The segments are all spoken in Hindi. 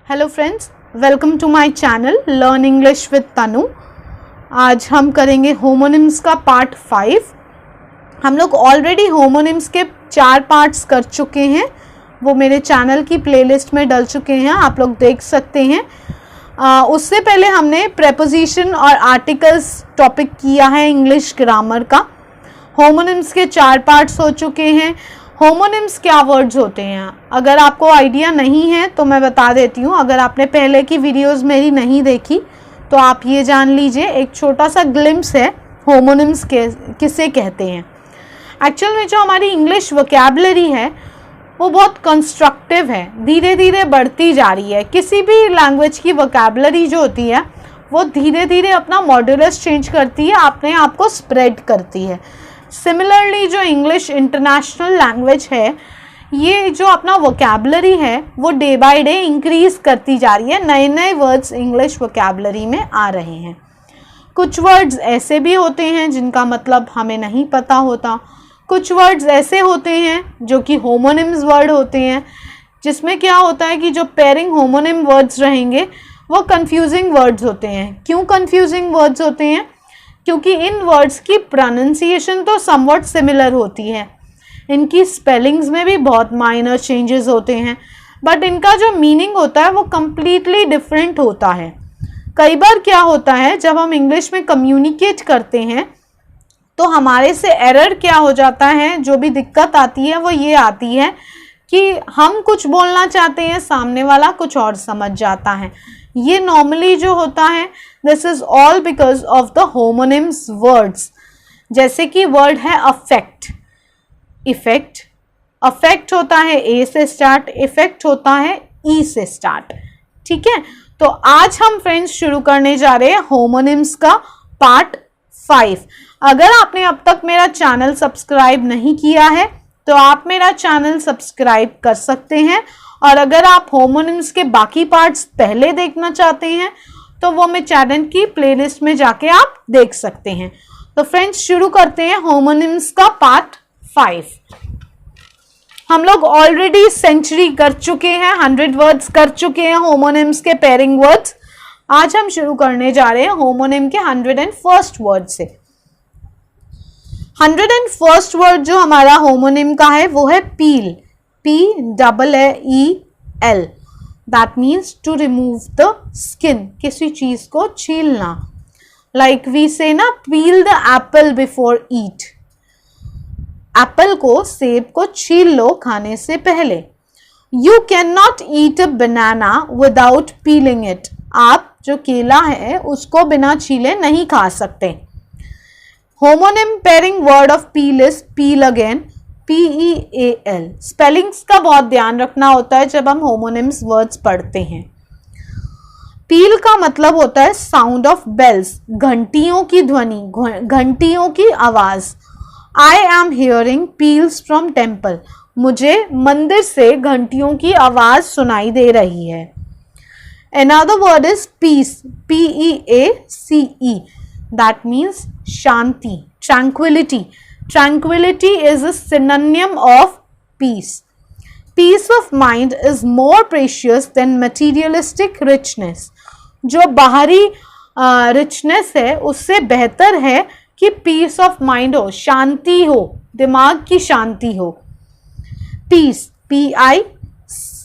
Hello friends, welcome to my channel learn English with Tanu. आज हम करेंगे होमोनिम्स का पार्ट 5। हम लोग ऑलरेडी होमोनिम्स के 4 पार्ट्स कर चुके हैं, वो मेरे चैनल की प्लेलिस्ट में डल चुके हैं, आप लोग देख सकते हैं। उससे पहले हमने प्रेपोजिशन और आर्टिकल्स टॉपिक किया है इंग्लिश ग्रामर का। होमोनिम्स के 4 पार्ट्स हो चुके हैं। होमोनिम्स क्या वर्ड्स होते हैं, अगर आपको आइडिया नहीं है तो मैं बता देती हूँ। अगर आपने पहले की वीडियोस मेरी नहीं देखी तो आप ये जान लीजिए, एक छोटा सा ग्लिम्स है होमोनिम्स किसे कहते हैं। एक्चुअल में जो हमारी इंग्लिश वोकैबुलरी है वो बहुत कंस्ट्रक्टिव है, धीरे धीरे बढ़ती जा रही है। किसी भी लैंग्वेज की वोकैबुलरी जो होती है वो धीरे धीरे अपना मॉड्यूलस चेंज करती है, अपने आप को स्प्रेड करती है। सिमिलरली जो इंग्लिश इंटरनेशनल लैंग्वेज है, ये जो अपना वोकैबुलरी है वो डे बाय डे इंक्रीज करती जा रही है। नए नए वर्ड्स इंग्लिश वोकैबुलरी में आ रहे हैं। कुछ वर्ड्स ऐसे भी होते हैं जिनका मतलब हमें नहीं पता होता। कुछ वर्ड्स ऐसे होते हैं जो कि होमोनिम्स वर्ड होते हैं, जिसमें क्या होता है कि जो पेयरिंग होमोनिम वर्ड्स रहेंगे वो कंफ्यूजिंग वर्ड्स होते हैं। क्यों कंफ्यूजिंग वर्ड्स होते हैं? क्योंकि इन वर्ड्स की प्रोनाउंसिएशन तो समवट सिमिलर होती है, इनकी स्पेलिंग्स में भी बहुत माइनर चेंजेस होते हैं, बट इनका जो मीनिंग होता है वो कम्प्लीटली डिफरेंट होता है। कई बार क्या होता है, जब हम इंग्लिश में कम्युनिकेट करते हैं तो हमारे से एरर क्या हो जाता है, जो भी दिक्कत आती है वो ये आती है कि हम कुछ बोलना चाहते हैं, सामने वाला कुछ और समझ जाता है। ये नॉर्मली जो होता है, this is all because of the homonyms words. जैसे कि वर्ड है अफेक्ट, इफेक्ट। अफेक्ट होता है ए से स्टार्ट, इफेक्ट होता है ई से स्टार्ट। ठीक है, तो आज हम फ्रेंड्स शुरू करने जा रहे हैं होमोनिम्स का पार्ट 5। अगर आपने अब तक मेरा चैनल सब्सक्राइब नहीं किया है तो आप मेरा चैनल सब्सक्राइब कर सकते हैं, और अगर आप होमोनिम्स के बाकी पार्ट्स पहले देखना चाहते हैं तो वो मैं चैनल की प्लेलिस्ट में जाके आप देख सकते हैं। तो फ्रेंड्स शुरू करते हैं होमोनिम्स का पार्ट 5। हम लोग ऑलरेडी सेंचुरी कर चुके हैं, 100 वर्ड्स कर चुके हैं होमोनिम्स के पेयरिंग वर्ड्स। आज हम शुरू करने जा रहे हैं होमोनिम के 101st वर्ड से। 101st वर्ड जो हमारा होमोनिम का है वो है peel, PAAEL। That means to remove the skin, किसी चीज को छीलना। लाइक वी से ना, peel the apple before eat. Apple को, सेब को छील लो खाने से पहले। You can not eat a banana without peeling it. आप जो केला है उसको बिना छीले नहीं खा सकते। Homonym pairing word of peel is peel again, PEAL। Spellings का बहुत ध्यान रखना होता है जब हम होमोनिम्स वर्ड्स पढ़ते हैं। पील का मतलब होता है साउंड ऑफ बेल्स, घंटियों की ध्वनि, घंटियों की आवाज। I am hearing peels from temple. मुझे मंदिर से घंटियों की आवाज सुनाई दे रही है। Another word is peace, PEACE। That means shanti, tranquility. Tranquility is a synonym of peace. Peace of mind is more precious than materialistic richness. जो बाहरी richness है उससे बेहतर है कि peace of mind हो, शांति हो, दिमाग की शांति हो। Peace, PIECE।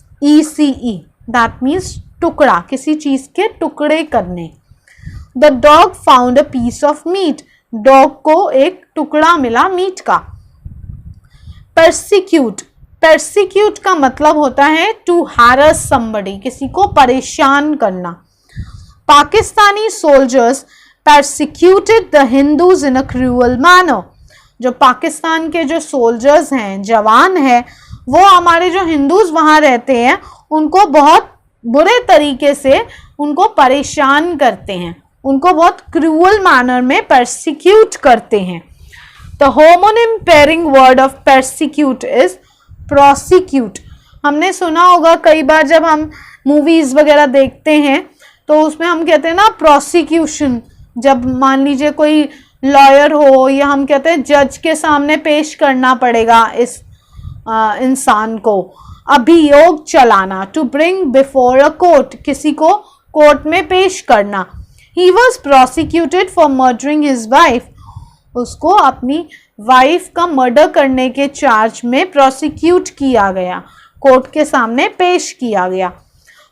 That means टुकड़ा, किसी चीज के टुकड़े करने। The dog found a piece of meat। Dog को एक टुकड़ा मिला मीट का। persecute, persecute का मतलब होता है to harass somebody, किसी को परेशान करना। Pakistani soldiers persecuted the Hindus in a cruel manner। जो पाकिस्तान के जो सोल्जर्स हैं, जवान हैं, वो हमारे जो हिंदूज वहां रहते हैं उनको बहुत बुरे तरीके से उनको परेशान करते हैं, उनको बहुत क्रूअल मैनर में persecute करते हैं। The homonym pairing word of persecute is prosecute। हमने सुना होगा कई बार जब हम मूवीज वगैरह देखते हैं तो उसमें हम कहते हैं ना prosecution। जब मान लीजिए कोई लॉयर हो, या हम कहते हैं जज के सामने पेश करना पड़ेगा इस इंसान को, अभियोग चलाना, to bring before a court, किसी को कोर्ट में पेश करना। He was prosecuted for murdering his wife, उसको अपनी वाइफ का मर्डर करने के चार्ज में प्रोसिक्यूट किया गया, कोर्ट के सामने पेश किया गया।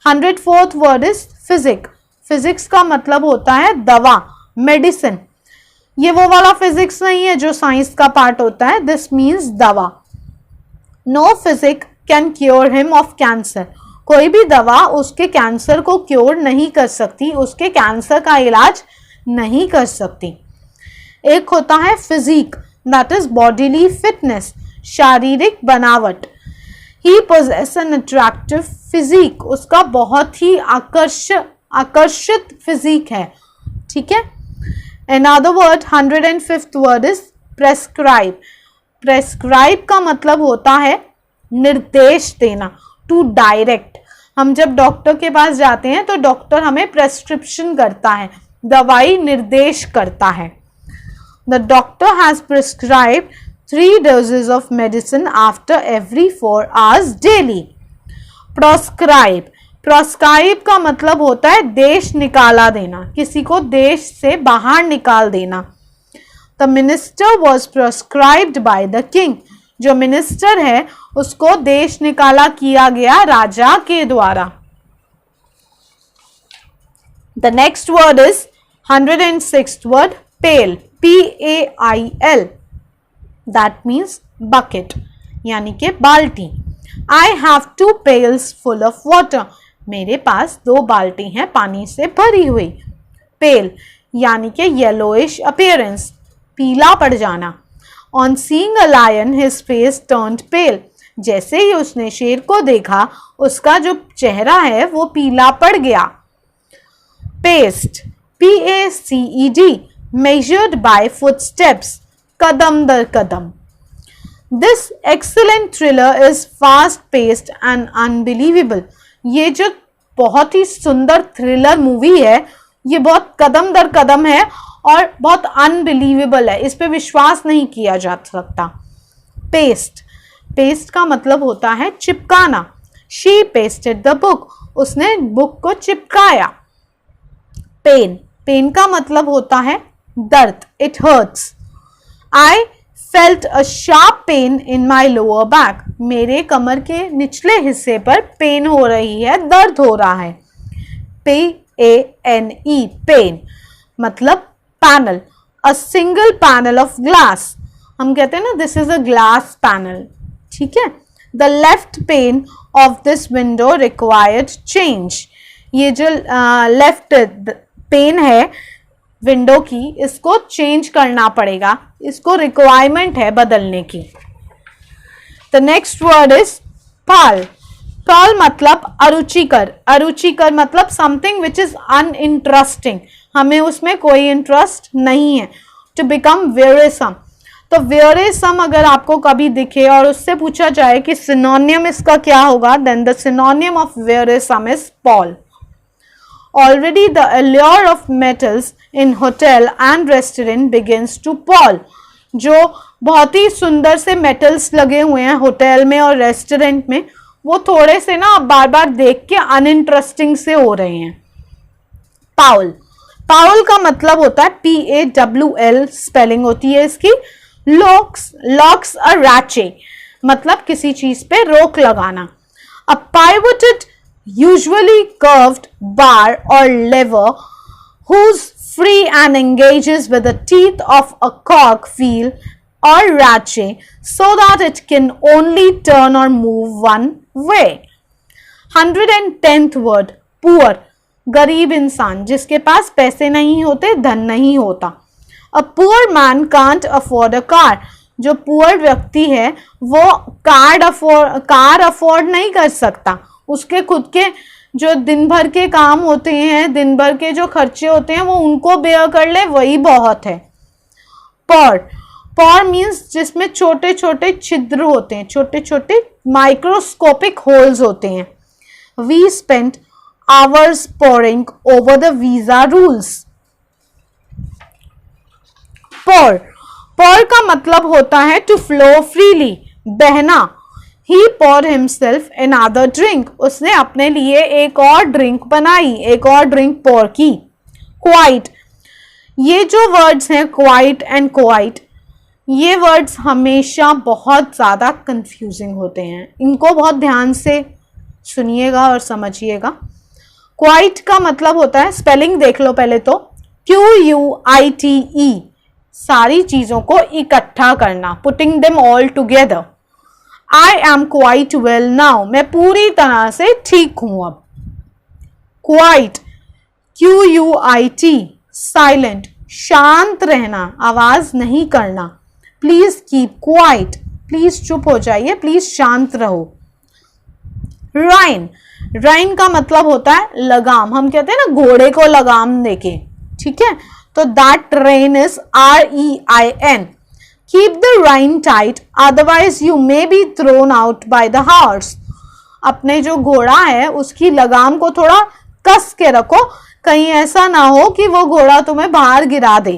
104th word is physique, physics का मतलब होता है दवा, मेडिसिन। ये वो वाला फिजिक्स नहीं है जो साइंस का पार्ट होता है, दिस मीन्स दवा। No physic can cure him of cancer, कोई भी दवा उसके कैंसर को क्योर नहीं कर सकती, उसके कैंसर का इलाज नहीं कर सकती। एक होता है physique, that is bodily fitness, शारीरिक बनावट। He possesses an attractive physique, उसका बहुत ही आकर्षित फिजिक है, ठीक है। Another word, 105th word is prescribe. Prescribe का मतलब होता है निर्देश देना, to direct. हम जब डॉक्टर के पास जाते हैं तो डॉक्टर हमें प्रेस्क्रिप्शन करता है, दवाई निर्देश करता है। The doctor has prescribed 3 doses of medicine after every 4 hours daily. Proscribe. Proscribe का मतलब होता है देश निकाला देना, किसी को देश से बाहर निकाल देना। The minister was proscribed by the king, जो मिनिस्टर है उसको देश निकाला किया गया राजा के द्वारा। The next word is 106th word pail, PAIL, that means bucket, यानी कि बाल्टी। I have 2 pails full of water, मेरे पास 2 बाल्टी हैं पानी से भरी हुई। पेल यानी कि येलोइश अपीयरेंस, पीला पड़ जाना। On seeing a lion his face turned pale, जैसे ही उसने शेर को देखा उसका जो चेहरा है वो पीला पड़ गया। Paced, PACED, measured by footsteps, कदम दर कदम। This excellent thriller is fast paced and unbelievable. ये जो बहुत ही सुंदर थ्रिलर मूवी है ये बहुत कदम दर कदम है और बहुत अनबिलीवेबल है, इस पे विश्वास नहीं किया जा सकता। पेस्ट, पेस्ट का मतलब होता है चिपकाना। शी पेस्टेड द बुक, उसने बुक को चिपकाया। पेन, पेन का मतलब होता है दर्द, it hurts. I felt a sharp pain in my lower back, मेरे कमर के निचले हिस्से पर पेन हो रही है, दर्द हो रहा है। PANE, पेन मतलब panel, a single panel of glass, हम कहते हैं ना this is a glass panel, ठीक है। The left pain of this window required change, ये जो लेफ्ट पेन है विंडो की, इसको चेंज करना पड़ेगा, इसको रिक्वायरमेंट है बदलने की। द नेक्स्ट वर्ड इज पाल, पाल मतलब अरुचिकर, अरुचिकर मतलब समथिंग विच इज अनइंटरेस्टिंग, हमें उसमें कोई इंटरेस्ट नहीं है। टू बिकम वेयरसम, तो वेयरसम अगर आपको कभी दिखे और उससे पूछा जाए कि सिनोनियम इसका क्या होगा, then the synonym of wearisome is pall. Already the allure of metals in hotel and restaurant begins to pall, जो बहुत ही सुंदर से मेटल्स लगे हुए हैं होटल में और रेस्टोरेंट में, वो थोड़े से ना बार बार देख के अनइंटरेस्टिंग से हो रहे हैं। पाउल, पाउल का मतलब होता है PAWL, स्पेलिंग होती है इसकी। लॉक्स, लॉक्स अ रैचे, मतलब किसी चीज पे रोक लगाना। अ pivoted usually curved bar or lever whose free and engages with the teeth of a cog wheel or ratchet so that it can only turn or move one way. 110th word poor, गरीब इंसान जिसके पास पैसे नहीं होते, धन नहीं होता। A poor man can't afford a car, जो पुअर व्यक्ति है वो कार अफोर्ड नहीं कर सकता, उसके खुद के जो दिन भर के काम होते हैं, दिन भर के जो खर्चे होते हैं वो उनको बेयर कर ले, वही बहुत है। पॉर, पॉर मीन्स जिसमें छोटे छोटे छिद्र होते हैं, छोटे छोटे माइक्रोस्कोपिक होल्स होते हैं। We spent hours poring over the visa rules. Pore, pore का मतलब होता है टू फ्लो फ्रीली, बहना। ही poured himself another drink. उसने अपने लिए एक और ड्रिंक बनाई, एक और ड्रिंक pour की. Quite. ये जो वर्ड्स हैं quite and quite, ये वर्ड्स हमेशा बहुत ज़्यादा कंफ्यूजिंग होते हैं. इनको बहुत ध्यान से सुनिएगा और समझिएगा. क्वाइट का मतलब होता है, स्पेलिंग देख लो पहले तो, QUITE, सारी चीज़ों को इकट्ठा करना, putting them all together. I am quite well now, मैं पूरी तरह से ठीक हूं अब. क्वाइट, QUIT, साइलेंट, शांत रहना, आवाज नहीं करना. प्लीज कीप क्वाइट, प्लीज चुप हो जाइए, प्लीज शांत रहो. राइन, राइन का मतलब होता है लगाम. हम कहते हैं ना घोड़े को लगाम देके, ठीक है, तो that rein is REIN. Keep the rein tight otherwise you may be thrown out by the horse. अपने जो घोड़ा है उसकी लगाम को थोड़ा कस के रखो, कहीं ऐसा ना हो कि वो घोड़ा तुम्हें बाहर गिरा दे.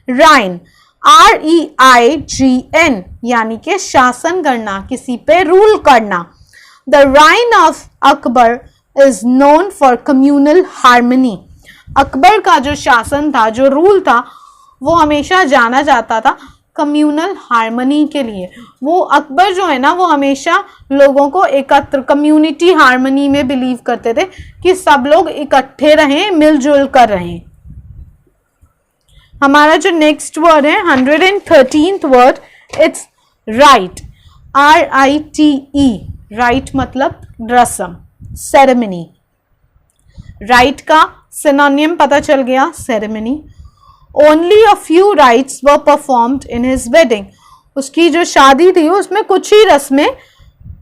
राइन, REIGN, यानी कि शासन करना, किसी पे रूल करना. The reign of Akbar is known for communal harmony. Akbar का जो शासन था, जो रूल था, वो हमेशा जाना जाता था कम्युनल हार्मनी के लिए. वो अकबर जो है ना, वो हमेशा लोगों को एकत्र, कम्युनिटी हार्मनी में बिलीव करते थे कि सब लोग इकट्ठे रहें, मिलजुल कर रहें. हमारा जो नेक्स्ट वर्ड है 113th word, it's right. RITE. Right मतलब रस्म, सेरेमनी. राइट का सिनोनिम पता चल गया, ceremony. Only a few rights were performed in his wedding. उसकी जो शादी थी उसमें कुछ ही रस्में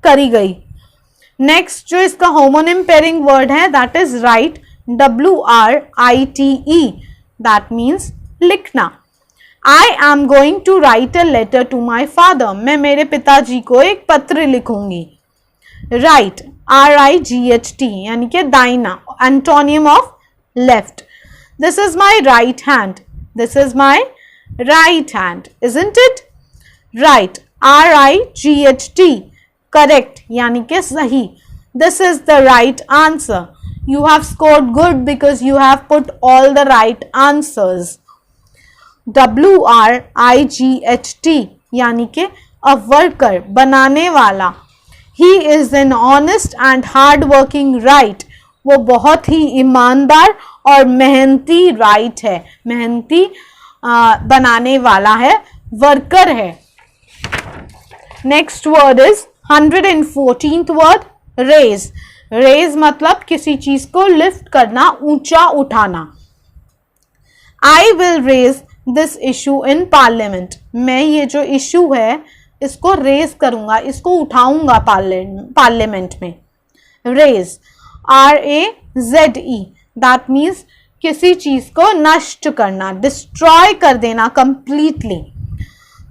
करी गई. नेक्स्ट जो इसका होमोनिम पेयरिंग वर्ड है, that is right. WRITE. That means लिखना. I am going to write a letter to my father. मैं मेरे पिताजी को एक पत्र लिखूंगी. राइट, RIGHT, यानी कि दाइना, antonym of left. This is my right hand. This is my right hand, isn't it? Right, RIGHT, correct, यानी कि सही. This is the right answer. You have scored good because you have put all the right answers. WRIGHT, यानी कि अ वर्कर, बनाने वाला. He is an honest and hard working right. वो बहुत ही ईमानदार और मेहनती राइट है, मेहनती बनाने वाला है, वर्कर है. Next word is 114th word, raze. Raze मतलब किसी चीज को लिफ्ट करना, ऊंचा उठाना. I will raise this issue in parliament. मैं ये जो इशू है इसको रेज करूंगा, इसको उठाऊंगा पार्लियामेंट में. रेज, RAZE, दैट मीन्स किसी चीज को नष्ट करना, डिस्ट्रॉय कर देना completely.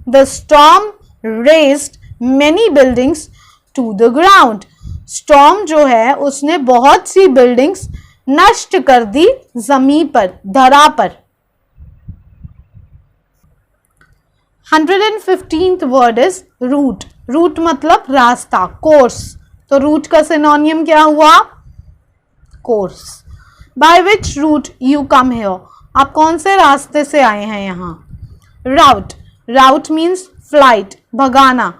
The storm razed many buildings to the ground. Storm जो है उसने बहुत सी बिल्डिंग्स नष्ट कर दी जमीन पर, धरा पर. 115th word is root. Root मतलब रास्ता, कोर्स. तो रूट का सिनोनियम क्या हुआ? Course. By which route you come here. आप कौन से रास्ते से आए हैं यहाँ? राउट. राउट मीन्स फ्लाइट, भगाना.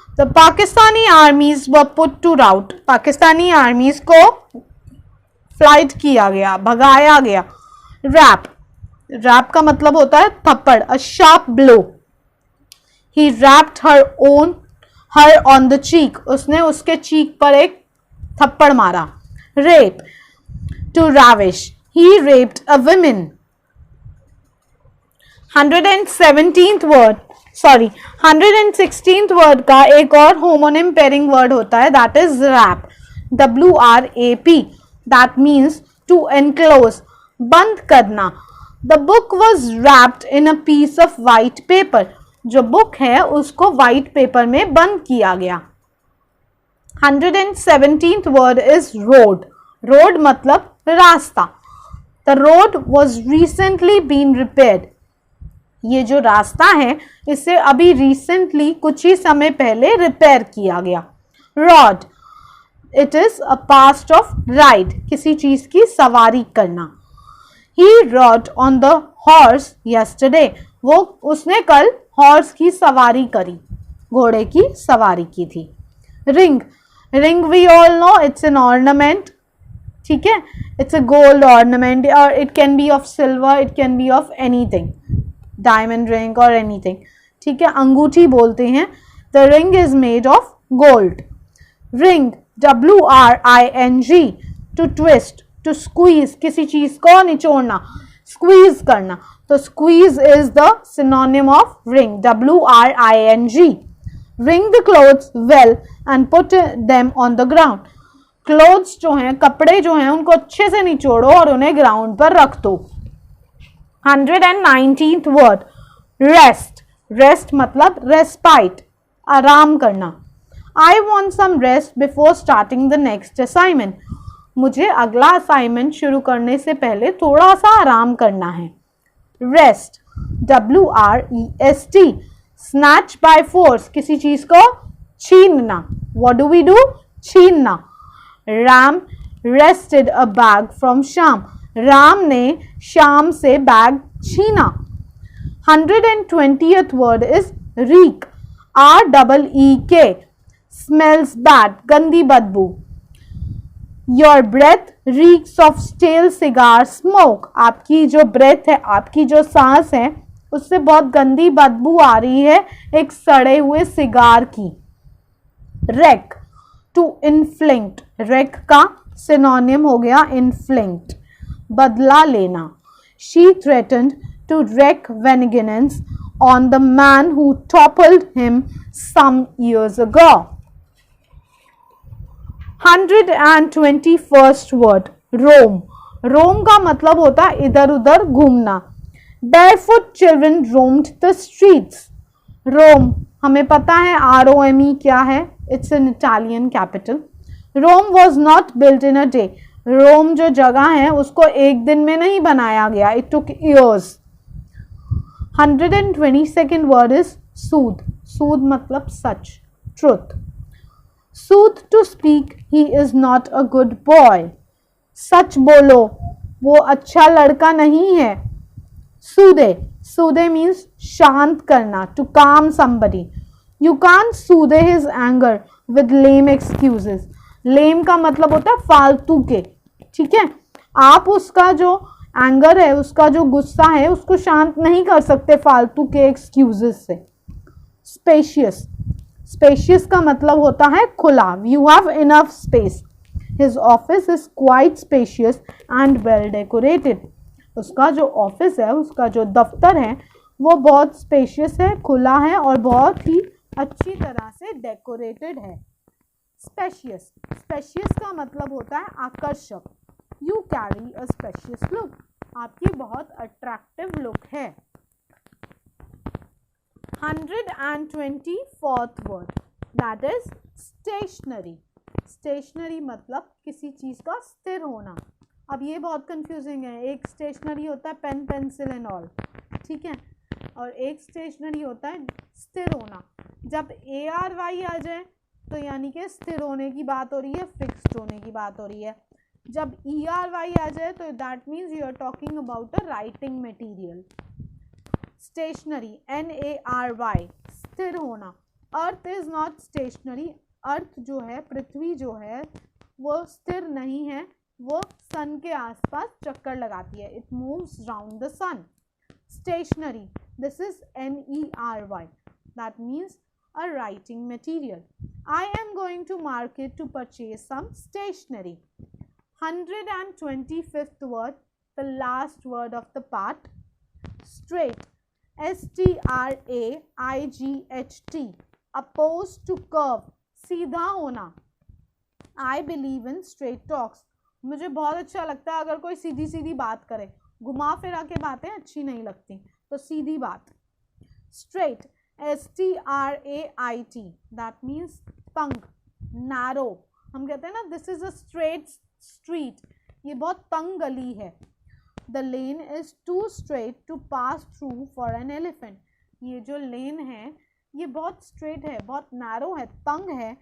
The Pakistani armies were put to rout. Pakistani armies को फ्लाइट किया गया, भगाया गया. रैप. रैप का मतलब होता है थप्पड़, a sharp blow. He rapped her on the cheek. उसने उसके चीक पर एक थप्पड़ मारा. Rape, to ravish. He raped a woman. 116th word का एक और होमोनिम पेयरिंग वर्ड होता है, that is wrap. WRAP. That means to enclose, बंद करना. The book was wrapped in a piece of white paper. जो बुक है उसको व्हाइट पेपर में बंद किया गया. 117th word is road. Road मतलब रास्ता. The road was recently been repaired. ये जो रास्ता है इसे अभी रिसेंटली, कुछ ही समय पहले रिपेयर किया गया. Rod, it is a past of ride, किसी चीज की सवारी करना. He rode on the horse yesterday. वो उसने कल हॉर्स की सवारी करी, घोड़े की सवारी की थी. Ring, ring we all know it's an ornament. ठीक है, इट्स अ गोल्ड ऑर्नामेंट और it can be of silver, it can be of anything, diamond ring और एनीथिंग. ठीक है, अंगूठी बोलते हैं. The ring is made of gold. Wring, WRING, to twist, to squeeze, किसी चीज को निचोड़ना, स्क्वीज करना. तो squeeze is the synonym of wring, WRING. Wring the clothes well and put them on the ground. Clothes जो हैं, कपड़े जो हैं, उनको अच्छे से निचोड़ो और उन्हें ग्राउंड पर रख दो. 119th word, rest. रेस्ट मतलब रेस्पाइट, आराम करना. I want some rest before starting the next assignment. मुझे अगला असाइनमेंट शुरू करने से पहले थोड़ा सा आराम करना है. Rest, WREST. Snatch by force, किसी चीज को छीनना. What do we do? छीनना. Ram wrested a bag from Shyam. Ram ने श्याम से बैग छीना. 120th word is reek, REEK. Smells bad, गंदी बदबू. Your breath reeks of stale cigar smoke. आपकी जो ब्रेथ है, आपकी जो सांस है, उससे बहुत गंदी बदबू आ रही है एक सड़े हुए सिगार की. Wreak, to inflict. रेक का सिनोनिम हो गया इन्फ्लिक्ट, बदला लेना. She threatened to wreak vengeance on the man who toppled him some years ago. 121st word, Rome. Rome का मतलब होता है इधर उधर घूमना. Barefoot children roamed the streets. रोम, हमें पता है ROME क्या है, it's an Italian capital. Rome was not built in a day. Rome जो जगह है उसको एक दिन में नहीं बनाया गया, it took years. 122nd word is sooth. Sooth मतलब सच, truth. Sooth to speak, he is not a good boy. सच बोलो, वो अच्छा लड़का नहीं है. सूदे, सूदे मीन्स शांत करना, टू काम somebody. You can't soothe his anger with lame excuses. लेम का मतलब होता है फालतू के. ठीक है, आप उसका जो एंगर है, उसका जो गुस्सा है, उसको शांत नहीं कर सकते फालतू के एक्सक्यूजेस से. स्पेशियस, स्पेशियस का मतलब होता है खुला. You have enough space. His office is quite spacious and well decorated. उसका जो ऑफिस है, उसका जो दफ्तर है, वो बहुत स्पेशियस है, खुला है और बहुत ही अच्छी तरह से डेकोरेटेड है. स्पेशियस, स्पेशियस का मतलब होता है आकर्षक. You carry a specious look. आपकी बहुत अट्रैक्टिव लुक है. 124th word, that is stationary. Stationary मतलब किसी चीज का स्थिर होना. अब ये बहुत कंफ्यूजिंग है. एक स्टेशनरी होता है पेन पेंसिल एंड ऑल, ठीक है, और एक स्टेशनरी होता है स्थिर होना. जब ARY आ जाए तो यानी कि स्थिर होने की बात हो रही है, फिक्स्ड होने की बात हो रही है. जब ERY आ जाए तो that means you are talking about a writing material. Stationery, NARY, स्थिर होना. Earth is not stationary. Earth जो है, पृथ्वी जो है, वो स्थिर नहीं है, वो सन के आसपास चक्कर लगाती है. It moves round the sun. Stationery, this is NERY, that means a writing material. I am going to market to purchase some stationery. 125th word, the last word of the part, straight. STRAIGHT, opposed to curve, सीधा होना. I believe in straight talks. मुझे बहुत अच्छा लगता है अगर कोई सीधी सीधी बात करे. घुमा फिरा के बातें अच्छी नहीं लगती, तो सीधी बात. straight, STRAIT, that means तंग, narrow. हम कहते हैं ना this is a strait street, ये बहुत तंग गली है. The lane is too strait to pass through for an elephant. ये जो लेन है ये बहुत स्ट्रेट है, बहुत नैरो है, तंग है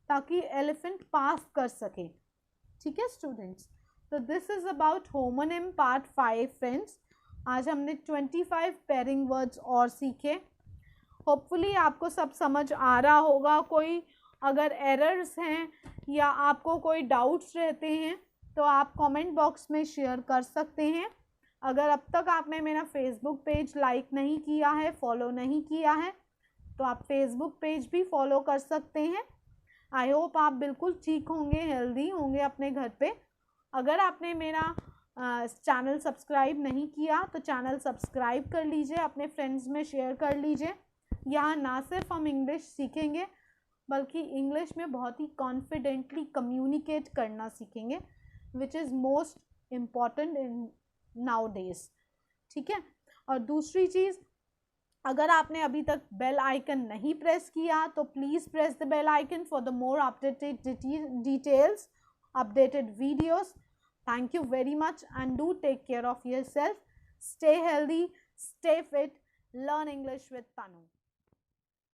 ताकि एलिफेंट पास कर सके। ठीक है स्टूडेंट्स, तो this is about homonym part 5 friends. आज हमने 25 पेयरिंग वर्ड्स और सीखे। होपफुली आपको सब समझ आ रहा होगा। कोई अगर एरर्स हैं या आपको कोई डाउट्स रहते हैं तो आप कमेंट बॉक्स में शेयर कर सकते हैं। अगर अब तक आपने मेरा फेसबुक पेज लाइक नहीं किया है, फॉलो नहीं किया है, तो आप फेसबुक पेज भी फॉलो कर सकते हैं। आई होप आप बिल्कुल ठीक होंगे, हेल्दी होंगे अपने घर पे। अगर आपने मेरा चैनल सब्सक्राइब नहीं किया तो चैनल सब्सक्राइब कर लीजिए, अपने फ्रेंड्स में शेयर कर लीजिए। यहाँ ना सिर्फ हम इंग्लिश सीखेंगे बल्कि इंग्लिश में बहुत ही कॉन्फिडेंटली कम्युनिकेट करना सीखेंगे, which is most important in now days. ठीक है, और दूसरी चीज़, अगर आपने अभी तक बेल आइकन नहीं प्रेस किया तो please press the bell icon for the more updated details, updated videos. Thank you very much and do take care of yourself. Stay healthy, stay fit, learn English with Tanu.